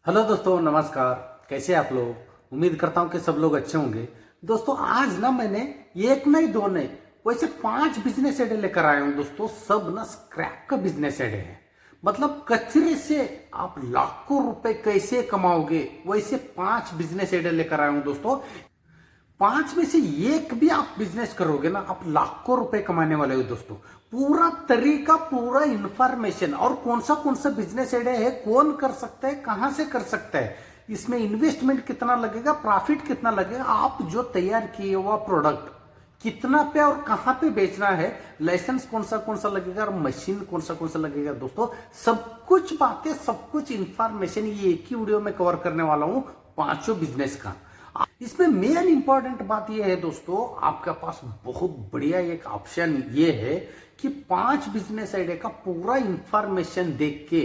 Hello दोस्तों, नमस्कार। कैसे आप लोग? उम्मीद करता हूं कि सब लोग अच्छे होंगे। दोस्तों, आज ना मैंने एक नहीं दो नहीं वैसे 5 बिजनेस आइडिया लेकर आया हूं। दोस्तों, सब ना स्क्रैप का बिजनेस आइडिया है। मतलब कचरे से आप लाखों रुपए कैसे कमाओगे, वैसे 5 बिजनेस आइडिया लेकर आया हूं। दोस्तों, 5 में से एक भी आप बिजनेस करोगे ना, आप लाखों रुपए कमाने वाले हो। दोस्तों, पूरा तरीका, पूरा इंफॉर्मेशन और कौन सा बिजनेस आइडिया है, कौन कर सकता है, कहां से कर सकता है, इसमें इन्वेस्टमेंट कितना लगेगा, प्रॉफिट कितना लगेगा, आप जो तैयार किए हुआ प्रोडक्ट कितना पे और कहां पे बेचना है, लाइसेंस कौन सा लगेगा और मशीन कौन सा लगेगा। दोस्तों, सब कुछ बातें, सब कुछ इंफॉर्मेशन ये एक ही वीडियो में कवर करने वाला हूं, पांचों बिजनेस का। इसमें मेन इंपॉर्टेंट बात यह है दोस्तों, आपके पास बहुत बढ़िया एक ऑप्शन ये है कि 5 बिजनेस आइडिया का पूरा इंफॉर्मेशन देख के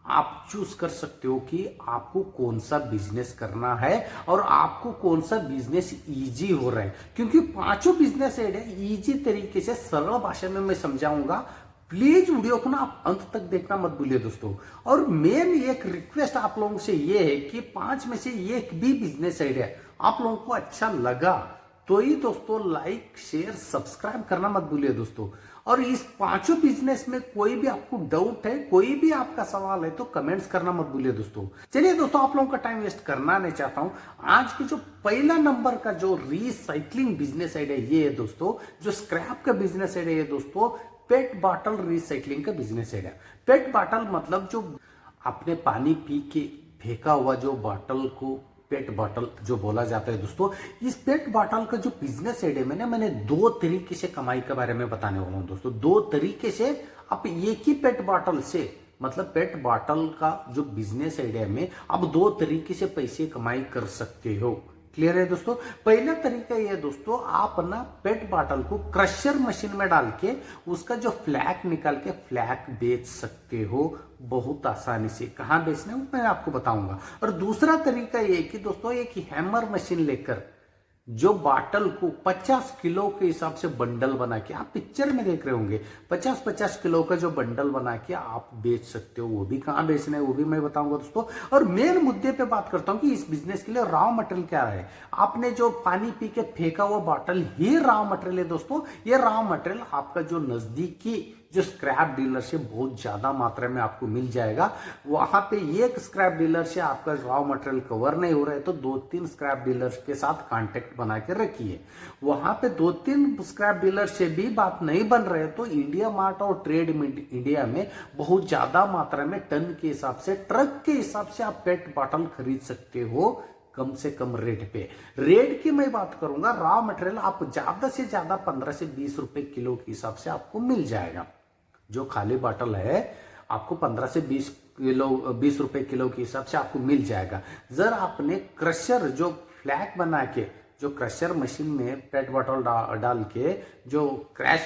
आप चूज कर सकते हो कि आपको कौन सा बिजनेस करना है और आपको कौन सा बिजनेस इजी हो रहा है। क्योंकि पांचों बिजनेस आइडिया इजी तरीके से सरल भाषा में मैं समझाऊंगा। प्लीज वीडियो को ना आप अंत तक देखना मत भूलिए दोस्तों। और मेन एक रिक्वेस्ट आप लोगों से ये है कि 5 में से एक भी बिजनेस आइडिया आप लोगों को अच्छा लगा तो ही दोस्तों लाइक, शेयर, सब्सक्राइब करना मत भूलिए दोस्तों। और इस पांचों बिजनेस में कोई भी आपको डाउट है, कोई भी आपका सवाल है, तो कमेंट्स करना मत भूलिए दोस्तों। चलिए दोस्तों, आप लोगों का टाइम वेस्ट करना नहीं चाहता हूं। आज के जो पहला नंबर का जो रिसाइकलिंग बिजनेस आइडिया ये है दोस्तों, जो स्क्रैप का बिजनेस आइडिया है दोस्तों, पेट बॉटल रिसाइकलिंग का बिजनेस आइडिया। पेट बॉटल मतलब जो आपने पानी पी के फेंका हुआ जो बॉटल को पेट बॉटल जो बोला जाता है दोस्तों। इस पेट बॉटल का जो बिजनेस आइडिया में ना मैंने 2 तरीके से कमाई के बारे में बताने वाला हूं दोस्तों। 2 तरीके से आप एक ही पेट बॉटल से, मतलब पेट बॉटल का जो बिजनेस आइडिया में आप 2 तरीके से पैसे कमाई कर सकते हो। क्लियर है दोस्तों? पहला तरीका ये है दोस्तों, आप ना पेट बॉटल को क्रशर मशीन में डाल के उसका जो फ्लैक निकाल के फ्लैक बेच सकते हो बहुत आसानी से। कहां बेचना है वो मैं आपको बताऊंगा। और दूसरा तरीका ये कि दोस्तों, एक हैमर मशीन लेकर जो बॉटल को 50 किलो के हिसाब से बंडल बना के, आप पिक्चर में देख रहे होंगे 50-50 किलो का जो बंडल बना के आप बेच सकते हो। वो भी कहां बेचना है वो भी मैं बताऊंगा दोस्तों। और मेन मुद्दे पे बात करता हूं कि इस बिजनेस के लिए रॉ मटेरियल क्या है। आपने जो पानी पी के फेंका हुआ बॉटल ही रॉ मटेरियल है दोस्तों। ये रॉ मटेरियल आपका जो नजदीकी जो स्क्रैप डीलर से बहुत ज्यादा मात्रा में आपको मिल जाएगा। वहां पे एक स्क्रैप डीलर से आपका रॉ मटेरियल कवर नहीं हो रहा है तो 2-3 स्क्रैप डीलर के साथ कांटेक्ट बना के रखिए। वहां पे 2-3 स्क्रैप डीलर से भी बात नहीं बन रहे तो इंडिया मार्ट और ट्रेड इंडिया में बहुत ज्यादा मात्रा में टन के हिसाब से, ट्रक के हिसाब से आप पेट बॉटल खरीद सकते हो कम से कम रेट पे। रेट की मैं बात करूंगा, रॉ मटेरियल आप ज्यादा से ज्यादा 15 से 20 रुपए किलो के हिसाब से आपको मिल जाएगा। जो खाली बॉटल है आपको 15 से 20 रुपए किलो के हिसाब से आपको मिल जाएगा। जर आपने क्रशर जो फ्लैक बना के, जो क्रशर मशीन में पेट बॉटल डाल के जो क्रश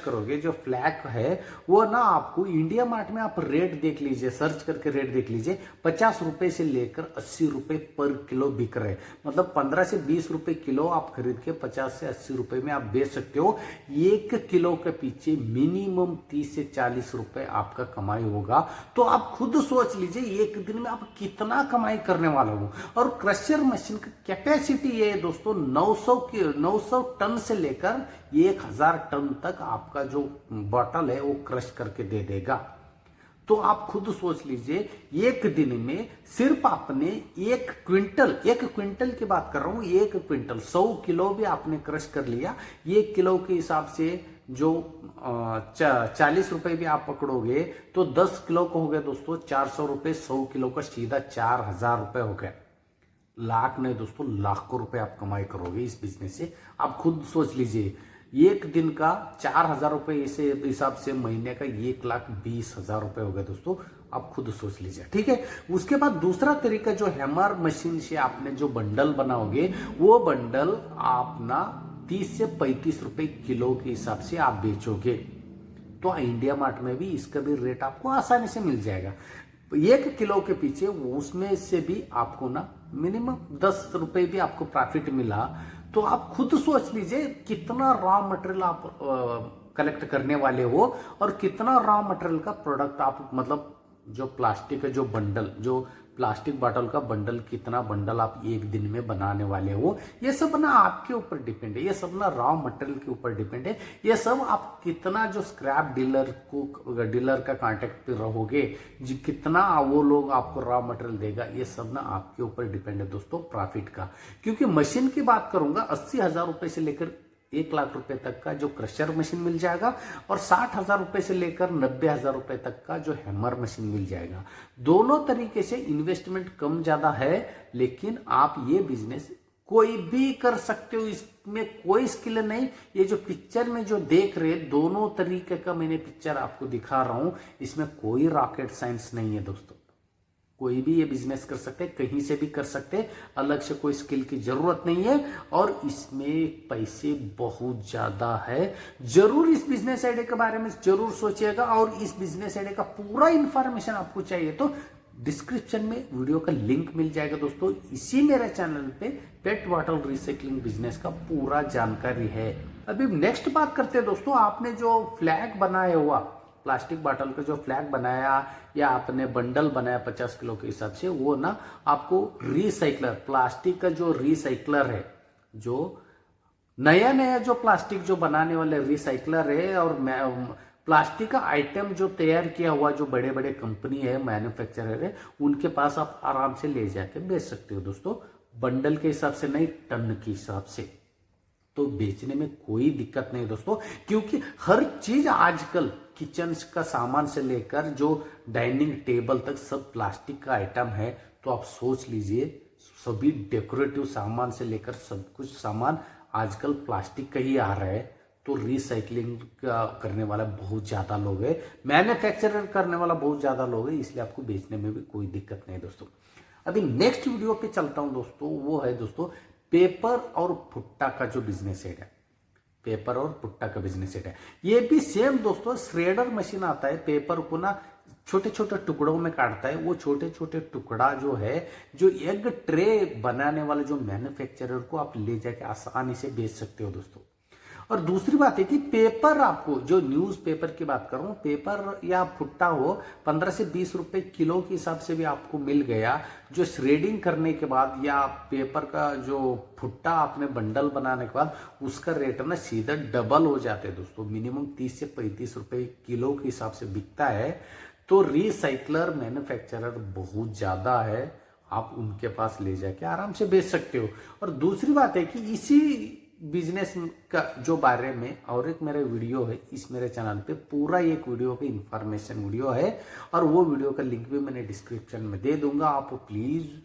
करोगे जो फ्लैक है वो ना आपको इंडिया मार्ट में आप रेट देख लीजिए, सर्च करके रेट देख लीजिए, 50 रुपए से लेकर 80 रुपए पर किलो बिक रहे। मतलब 15 से 20 रुपए किलो आप खरीद के 50 से 80 रुपए में आप बेच सकते हो। 1 किलो के पीछे मिनिमम 30 से 40 रुपए आपका कमाई होगा। तो आप खुद सोच लीजिए एक दिन में आप कितना कमाई करने वाला हो। और क्रशर मशीन का कैपेसिटी ये है दोस्तों 900 टन से लेकर 1000 टन तक आपका जो बॉटल है वो क्रश करके दे देगा। तो आप खुद सोच लीजिए एक दिन में सिर्फ आपने 1 क्विंटल की बात कर रहा हूं, 1 क्विंटल 100 किलो भी आपने क्रश कर लिया। 1 किलो के हिसाब से जो 40 रुपए भी आप पकड़ोगे तो 10 किलो को हो गया दोस्तों 400 रुपए। 100 किलो का सीधा 4000 रुपए हो गया। लाख नहीं दोस्तों, लाखों रुपए आप कमाई करोगे इस बिजनेस से। आप खुद सोच लीजिए एक दिन का 4000 रुपए इसे हिसाब से महीने का 1,20,000 रुपए हो गए दोस्तों। आप खुद सोच लीजिए, ठीक है। उसके बाद दूसरा तरीका जो हैमर मशीन से आपने जो बंडल बनाओगे वो बंडल आप ना 30 से 35 रुपए किलो के हिसाब से आप बेचोगे। तो इंडिया मार्ट में भी इसका भी रेट आपको आसानी से मिल जाएगा। 1 किलो के पीछे उसमें से भी आपको ना मिनिमम 10 रुपए भी आपको प्रॉफिट मिला। तो आप खुद सोच लीजिए कितना रॉ मटेरियल आप कलेक्ट करने वाले हो और कितना रॉ मटेरियल का प्रोडक्ट आप मतलब जो प्लास्टिक का जो बंडल, जो प्लास्टिक बॉटल का बंडल, कितना बंडल आप एक दिन में बनाने वाले हो, ये सब ना आपके ऊपर डिपेंड है। ये सब ना रॉ मटेरियल के ऊपर डिपेंड है। ये सब आप कितना जो स्क्रैप डीलर का कांटेक्ट पे रहोगे, कितना वो लोग आपको रॉ मटेरियल देगा, ये सब ना आपके ऊपर डिपेंड है दोस्तों प्रॉफिट का। क्योंकि मशीन की बात करूंगा, 80,000 रुपए से लेकर 1 लाख रुपए तक का जो क्रशर मशीन मिल जाएगा, और 60,000 रुपए से लेकर 90,000 रुपए तक का जो हैमर मशीन मिल जाएगा। दोनों तरीके से इन्वेस्टमेंट कम ज्यादा है, लेकिन आप ये बिजनेस कोई भी कर सकते हो, इसमें कोई स्किल नहीं। ये जो पिक्चर में जो देख रहे, दोनों तरीके का मैंने पिक्चर आपको दिखा रहा हूं, इसमें कोई रॉकेट साइंस नहीं है दोस्तों। कोई भी ये बिजनेस कर सकते हैं, कहीं से भी कर सकते हैं, अलग से कोई स्किल की जरूरत नहीं है, और इसमें पैसे बहुत ज्यादा है। जरूर इस बिजनेस आइडिया के बारे में जरूर सोचिएगा, और इस बिजनेस आइडिया का पूरा इंफॉर्मेशन आपको चाहिए तो डिस्क्रिप्शन में वीडियो का लिंक मिल जाएगा दोस्तों। इसी मेरे चैनल पे पेट बॉटल रिसाइकलिंग बिजनेस का पूरा जानकारी है। अभी नेक्स्ट बात करते हैं दोस्तों, आपने जो फ्लैग बनाया हुआ, प्लास्टिक बॉटल का जो फ्लैग बनाया या आपने बंडल बनाया 50 किलो के हिसाब से, वो ना आपको रिसाइकलर, प्लास्टिक का जो रिसाइकलर है, जो नया नया जो प्लास्टिक जो बनाने वाले रिसाइकलर है, और प्लास्टिक का आइटम जो तैयार किया हुआ जो बड़े बड़े कंपनी है, मैन्युफैक्चरर है, उनके पास आप आराम से ले जाके बेच सकते हो दोस्तों, बंडल के हिसाब से नहीं, टन के हिसाब से। तो बेचने में कोई दिक्कत नहीं दोस्तों, क्योंकि हर चीज आजकल किचन का सामान से लेकर जो डाइनिंग टेबल तक सब प्लास्टिक का आइटम है। तो आप सोच लीजिए, सभी डेकोरेटिव सामान से लेकर सब कुछ सामान आजकल प्लास्टिक का ही आ रहा है। तो रिसाइकलिंग करने वाला बहुत ज्यादा लोग है, मैन्युफैक्चरर करने वाला बहुत ज्यादा लोग है, इसलिए आपको बेचने में भी कोई दिक्कत नहीं दोस्तों। अभी नेक्स्ट वीडियो पे चलता हूं दोस्तों, वो है दोस्तों पेपर और भुट्टा का जो बिजनेस है, पेपर और भुट्टा का बिजनेस है। ये भी सेम दोस्तों, श्रेडर मशीन आता है, पेपर को ना छोटे छोटे टुकड़ों में काटता है। वो छोटे छोटे टुकड़ा जो है, जो एग ट्रे बनाने वाले जो मैन्युफैक्चरर को आप ले जाके आसानी से बेच सकते हो दोस्तों। और दूसरी बात है कि पेपर, आपको जो न्यूज पेपर की बात कर रहा हूं, पेपर या भुट्टा हो 15 से 20 रुपए किलो के हिसाब से भी आपको मिल गया। जो श्रेडिंग करने के बाद या पेपर का जो भुट्टा आपने बंडल बनाने के बाद, उसका रेट ना सीधा डबल हो जाते हैं दोस्तों, मिनिमम 30 से 35 रुपए किलो के हिसाब से बिकता है। तो रिसाइकलर मैन्युफैक्चरर बहुत ज्यादा है, आप उनके पास ले जाके आराम से बेच सकते हो। और दूसरी बात है कि इसी बिजनेस का जो बारे में और एक मेरा वीडियो है, इस मेरे चैनल पे पूरा एक वीडियो का इंफॉर्मेशन वीडियो है, और वो वीडियो का लिंक भी मैंने डिस्क्रिप्शन में दे दूंगा। आप प्लीज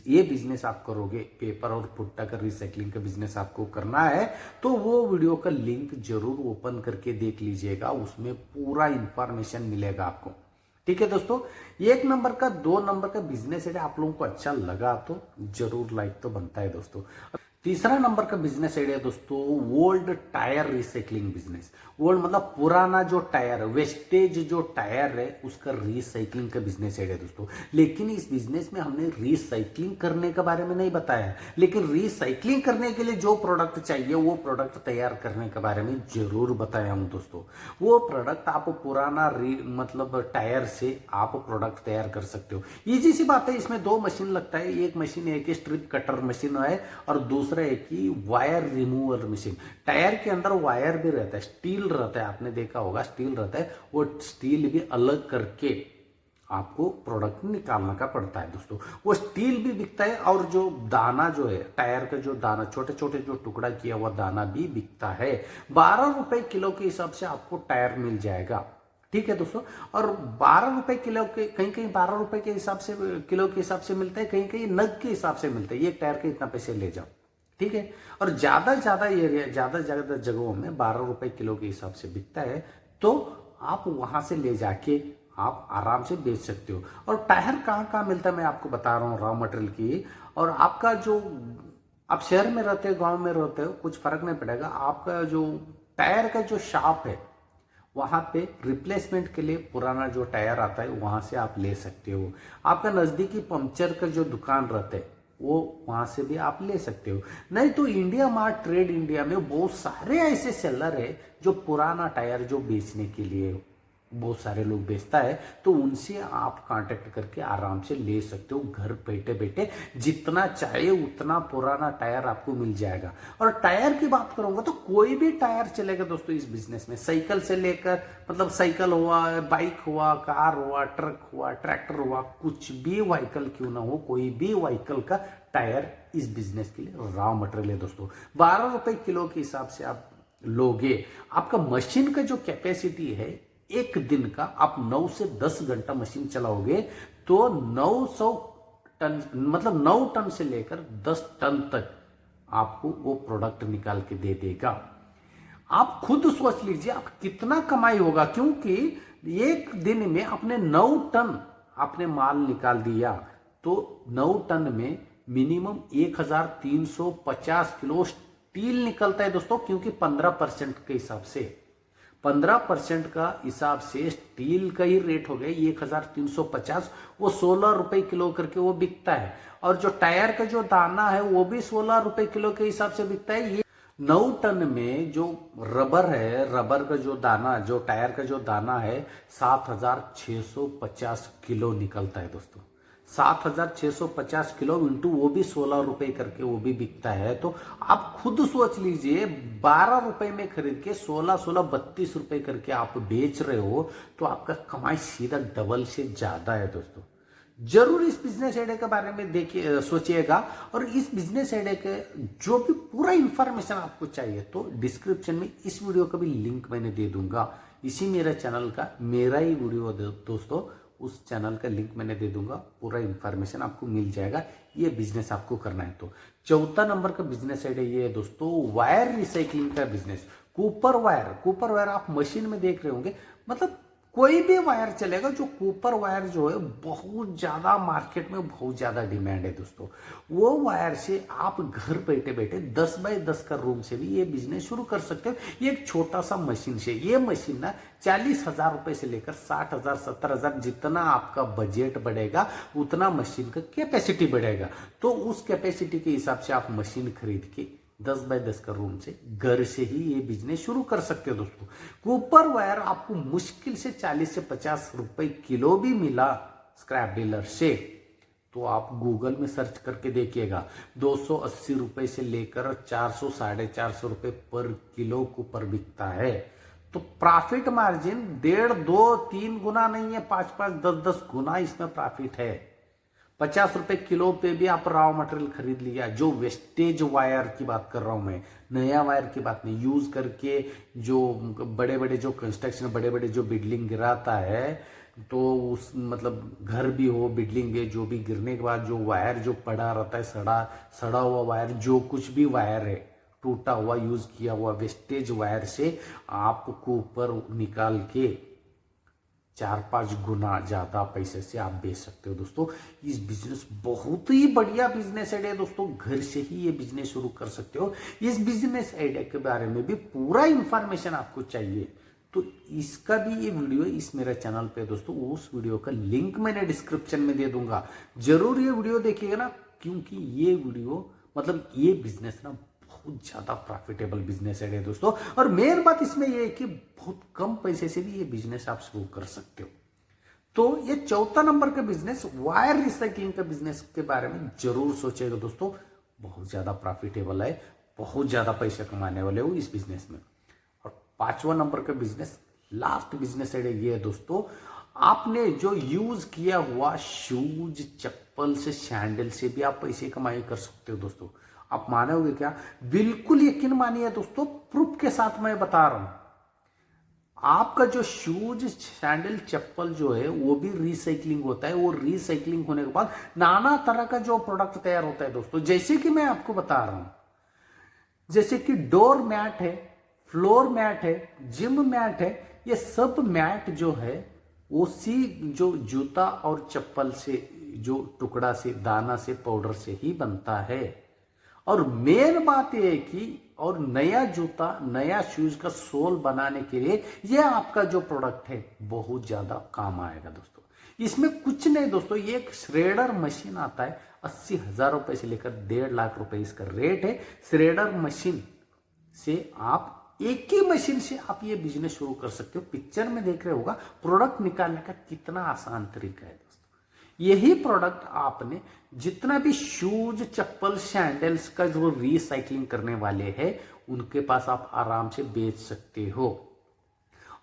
ये बिजनेस आप करोगे, पेपर और भुट्टा का रिसाइकलिंग का बिजनेस आपको करना है, तो वो वीडियो का लिंक जरूर ओपन करके देख लीजिएगा, उसमें पूरा इंफॉर्मेशन मिलेगा आपको। ठीक है दोस्तों, 1 नंबर का 2 नंबर का बिजनेस है, आप लोगों को अच्छा लगा तो जरूर लाइक तो बनता है दोस्तों। तीसरा नंबर का बिजनेस आइडिया दोस्तों, old tyre recycling business. Old मतलब पुराना जो टायर, वेस्टेज जो टायर है, उसका रिसाइकलिंग का बिजनेस आइडिया दोस्तों। लेकिन इस बिजनेस में हमने रिसाइकलिंग करने के बारे में नहीं बताया, लेकिन रिसाइकलिंग करने के लिए जो प्रोडक्ट चाहिए, वो प्रोडक्ट तैयार करने के बारे में जरूर बताया हूं दोस्तों। वो प्रोडक्ट आप पुराना मतलब टायर से आप प्रोडक्ट तैयार कर सकते हो। इजी सी बात है, इसमें 2 मशीन लगता है, एक मशीन है कि स्ट्रिप कटर मशीन है, और दूसरा है कि वायर रिमूवल मशीन। टायर के अंदर वायर भी रहता है, स्टील रहता है, आपने देखा होगा स्टील रहता है, वो स्टील भी अलग करके आपको प्रोडक्ट निकालना का पड़ता है दोस्तों। वो स्टील भी बिकता है, और जो दाना जो है, टायर का जो दाना, छोटे छोटे जो टुकड़ा किया हुआ दाना भी बिकता है। 12 रुपए किलो के हिसाब से आपको टायर मिल जाएगा। ठीक है दोस्तों, और 12 रुपए किलो के, कहीं कहीं 12 रुपए के हिसाब से किलो के हिसाब से मिलता है, कहीं कहीं नग के हिसाब से मिलता है, ये टायर के इतना पैसे ले जाओ। ठीक है, और ज्यादा एरिया, ज्यादा जगहों में 12 रुपए किलो के हिसाब से बिकता है, तो आप वहां से ले जाके आप आराम से बेच सकते हो। और टायर कहाँ कहाँ मिलता है मैं आपको बता रहा हूँ, रॉ मटेरियल की। और आपका जो, आप शहर में रहते हो, गांव में रहते हो, कुछ फर्क नहीं पड़ेगा। आपका जो टायर का जो शॉप है, वहां पे रिप्लेसमेंट के लिए पुराना जो टायर आता है, वहां से आप ले सकते हो। आपका नजदीकी पंक्चर का जो दुकान रहता है, वो वहां से भी आप ले सकते हो। नहीं तो इंडिया मार्ट, ट्रेड इंडिया में बहुत सारे ऐसे सेलर है जो पुराना टायर जो बेचने के लिए बहुत सारे लोग बेचता है, तो उनसे आप कांटेक्ट करके आराम से ले सकते हो। घर बैठे बैठे जितना चाहे उतना पुराना टायर आपको मिल जाएगा। और टायर की बात करूंगा तो कोई भी टायर चलेगा दोस्तों इस बिजनेस में, साइकिल से लेकर, मतलब साइकिल हुआ, बाइक हुआ, कार हुआ, ट्रक हुआ, ट्रैक्टर हुआ, कुछ भी व्हीकल क्यों ना हो, कोई भी व्हीकल का टायर इस बिजनेस के लिए रॉ मटेरियल है दोस्तों। 12 रुपए किलो के हिसाब से आप लोगे। आपका मशीन का जो कैपेसिटी है, एक दिन का आप 9 से 10 घंटा मशीन चलाओगे तो 900 टन, मतलब 9 टन से लेकर 10 टन तक आपको वो प्रोडक्ट निकाल के दे देगा। आप खुद सोच लीजिए आप कितना कमाई होगा, क्योंकि एक दिन में अपने 9 टन आपने माल निकाल दिया तो 9 टन में मिनिमम 1350 किलो स्टील निकलता है दोस्तों, क्योंकि 15% के हिसाब से 15% का हिसाब से स्टील का ही रेट हो गया 1350, वो 16 रुपए किलो करके वो बिकता है। और जो टायर का जो दाना है वो भी 16 रुपए किलो के हिसाब से बिकता है। ये 9 टन में जो रबर है, रबर का जो दाना, जो टायर का जो दाना है 7650 किलो निकलता है दोस्तों। 7650 किलो इंटू वो भी 16 रुपए करके वो भी बिकता है। तो आप खुद सोच लीजिए 12 रुपए में खरीद के 16 32 रुपए करके आप बेच रहे हो, तो आपका कमाई सीधा डबल से ज्यादा है दोस्तों। जरूर इस बिजनेस आइडिया के बारे में देखिए, सोचिएगा। और इस बिजनेस आइडिया के जो भी पूरा इंफॉर्मेशन आपको चाहिए तो डिस्क्रिप्शन में इस वीडियो का भी लिंक मैंने दे दूंगा। इसी मेरे चैनल का, मेरा ही वीडियो दोस्तों, उस चैनल का लिंक मैंने दे दूंगा, पूरा इंफॉर्मेशन आपको मिल जाएगा। ये बिजनेस आपको करना है तो चौथा नंबर का बिजनेस आइडिया ये है दोस्तों, वायर रिसाइकलिंग का business. Cooper wire, Cooper wire आप मशीन में देख रहे होंगे, मतलब कोई भी वायर चलेगा। जो कूपर वायर जो है बहुत ज्यादा मार्केट में बहुत ज्यादा डिमांड है दोस्तों। वो वायर से आप घर बैठे बैठे 10 बाय 10 का रूम से भी ये बिजनेस शुरू कर सकते हो। ये एक छोटा सा मशीन से, ये मशीन ना 40,000 रुपए से लेकर 60,000 70,000, जितना आपका बजट बढ़ेगा उतना मशीन का कैपेसिटी बढ़ेगा। तो उस कैपेसिटी के हिसाब से आप मशीन खरीद के 10 बाय 10 का रूम से घर से ही ये बिजनेस शुरू कर सकते हो दोस्तों। कूपर वायर आपको मुश्किल से 40 से 50 रुपए किलो भी मिला स्क्रैप डीलर से, तो आप गूगल में सर्च करके देखिएगा। 280 रुपए से लेकर 400 450 रुपए पर किलो कूपर बिकता है। तो प्रॉफिट मार्जिन 1.5 2 3 गुना नहीं है, 5 5 10 10 गुना इसमें प्रॉफिट है। 50 रुपए किलो पे भी आप रॉ मटेरियल खरीद लिया। जो वेस्टेज वायर की बात कर रहा हूं मैं, नया वायर की बात नहीं, यूज करके जो बड़े बड़े जो कंस्ट्रक्शन, बड़े बड़े जो बिल्डिंग गिराता है, तो उस मतलब घर भी हो, बिल्डिंग भी, जो भी गिरने के बाद जो वायर जो पड़ा रहता है, सड़ा हुआ वायर, जो कुछ भी वायर है, टूटा हुआ, यूज किया हुआ वेस्टेज वायर से आपको ऊपर निकाल के 4-5 गुना ज्यादा पैसे से आप बेच सकते हो दोस्तों। इस बिजनेस बहुत ही बढ़िया बिजनेस आइडिया दोस्तों, घर से ही ये बिजनेस शुरू कर सकते हो। इस बिजनेस आइडिया के बारे में भी पूरा इंफॉर्मेशन आपको चाहिए तो इसका भी ये वीडियो इस मेरे चैनल पे दोस्तों, उस वीडियो का लिंक मैंने डिस्क्रिप्शन में दे दूंगा। जरूर ये वीडियो देखिएगा ना, क्योंकि ये वीडियो मतलब ये बिजनेस ना बहुत ज्यादा प्रॉफिटेबल बिजनेस है दोस्तों। और मेन बात इसमें यह है कि बहुत कम पैसे से भी ये बिजनेस आप शुरू कर सकते हो। तो ये चौथा नंबर का बिजनेस, वायर रिसाइकलिंग का बिजनेस के बारे में जरूर सोचेगा दोस्तों। बहुत ज्यादा प्रॉफिटेबल है, बहुत ज्यादा पैसे कमाने वाले हो इस बिजनेस में। और 5वां नंबर का बिजनेस, लास्ट बिजनेस है ये है दोस्तों, आपने जो यूज किया हुआ शूज, चप्पल से, सैंडल से भी आप पैसे कमाई कर सकते हो दोस्तों। आप मानोगे क्या? बिल्कुल यकीन मानिए दोस्तों, प्रूफ के साथ मैं बता रहा हूं। आपका जो शूज, सैंडल, चप्पल जो है वो भी रिसाइकलिंग होता है। वो रिसाइकलिंग होने के बाद नाना तरह का जो प्रोडक्ट तैयार होता है दोस्तों, जैसे कि मैं आपको बता रहा हूं, जैसे कि डोर मैट है, फ्लोर मैट है, जिम मैट है। ये सब मैट जो है उसी जो जूता और चप्पल से, जो टुकड़ा से, दाना से, पाउडर से ही बनता है। और मेन बात यह है कि और नया जूता, नया शूज का सोल बनाने के लिए ये आपका जो प्रोडक्ट है बहुत ज्यादा काम आएगा दोस्तों। इसमें कुछ नहीं दोस्तों, ये एक श्रेडर मशीन आता है, 80,000 रुपए से लेकर 1.5 लाख रुपए इसका रेट है। श्रेडर मशीन से आप एक ही मशीन से आप ये बिजनेस शुरू कर सकते हो। पिक्चर में देख रहे होगा प्रोडक्ट निकालने का कितना आसान तरीका है दोस्तों। यही प्रोडक्ट आपने जितना भी शूज, चप्पल, सैंडल्स का जो रीसाइक्लिंग करने वाले हैं उनके पास आप आराम से बेच सकते हो।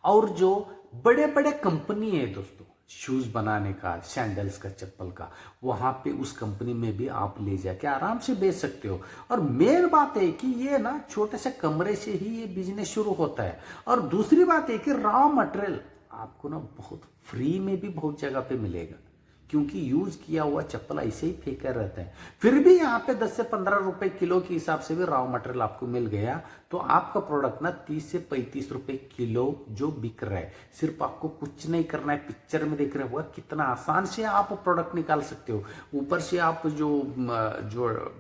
और जो बड़े बड़े कंपनी है दोस्तों शूज बनाने का, सैंडल्स का, चप्पल का, वहां पे उस कंपनी में भी आप ले जाके आराम से बेच सकते हो। और मेन बात है कि ये ना छोटे से कमरे से ही ये बिजनेस शुरू होता है। और दूसरी बात है कि रॉ मटेरियल आपको ना बहुत फ्री में भी बहुत जगह पे मिलेगा, क्योंकि यूज किया हुआ चप्पल ऐसे ही फेंका रहता है। फिर भी यहाँ पे 10 से 15 रुपए किलो के हिसाब से भी रॉ मटेरियल आपको मिल गया तो आपका प्रोडक्ट ना 30 से 35 रुपए किलो जो बिक रहा है। सिर्फ आपको कुछ नहीं करना है, पिक्चर में देख रहे हो कितना आसान से आप प्रोडक्ट निकाल सकते हो। ऊपर से आप जो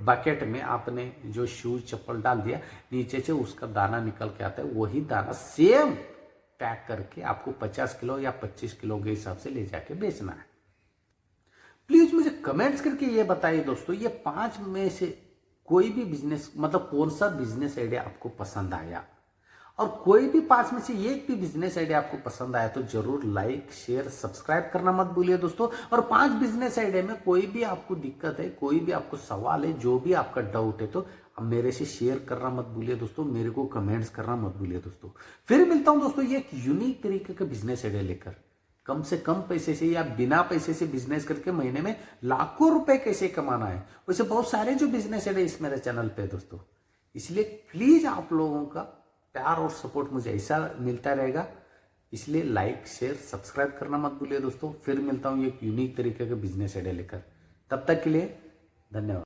बकेट में आपने जो शूज चप्पल डाल दिया, नीचे से उसका दाना निकल के आता है, वही दाना सेम पैक करके आपको 50 किलो या 25 किलो के हिसाब से ले जाके बेचना है। प्लीज मुझे कमेंट्स करके ये बताइए दोस्तों, ये 5 में से कोई भी बिजनेस, मतलब कौन सा बिजनेस आइडिया आपको पसंद आया। और कोई भी 5 में से एक भी बिजनेस आइडिया आपको पसंद आया तो जरूर लाइक, शेयर, सब्सक्राइब करना मत भूलिए दोस्तों। और 5 बिजनेस आइडिया में कोई भी आपको दिक्कत है, कोई भी आपको सवाल है, जो भी आपका डाउट है तो अब मेरे से शेयर करना मत भूलिए दोस्तों, मेरे को कमेंट्स करना मत भूलिए दोस्तों। फिर मिलता हूं दोस्तों ये एक यूनिक तरीके का बिजनेस आइडिया लेकर। कम से कम पैसे से या बिना पैसे से बिजनेस करके महीने में लाखों रुपए कैसे कमाना है, वैसे बहुत सारे जो बिजनेस है इस मेरे चैनल पे दोस्तों। इसलिए प्लीज आप लोगों का प्यार और सपोर्ट मुझे ऐसा मिलता रहेगा, इसलिए लाइक, शेयर, सब्सक्राइब करना मत भूलिए दोस्तों। फिर मिलता हूं एक यूनिक तरीके का बिजनेस आइडिया लेकर, तब तक के लिए धन्यवाद।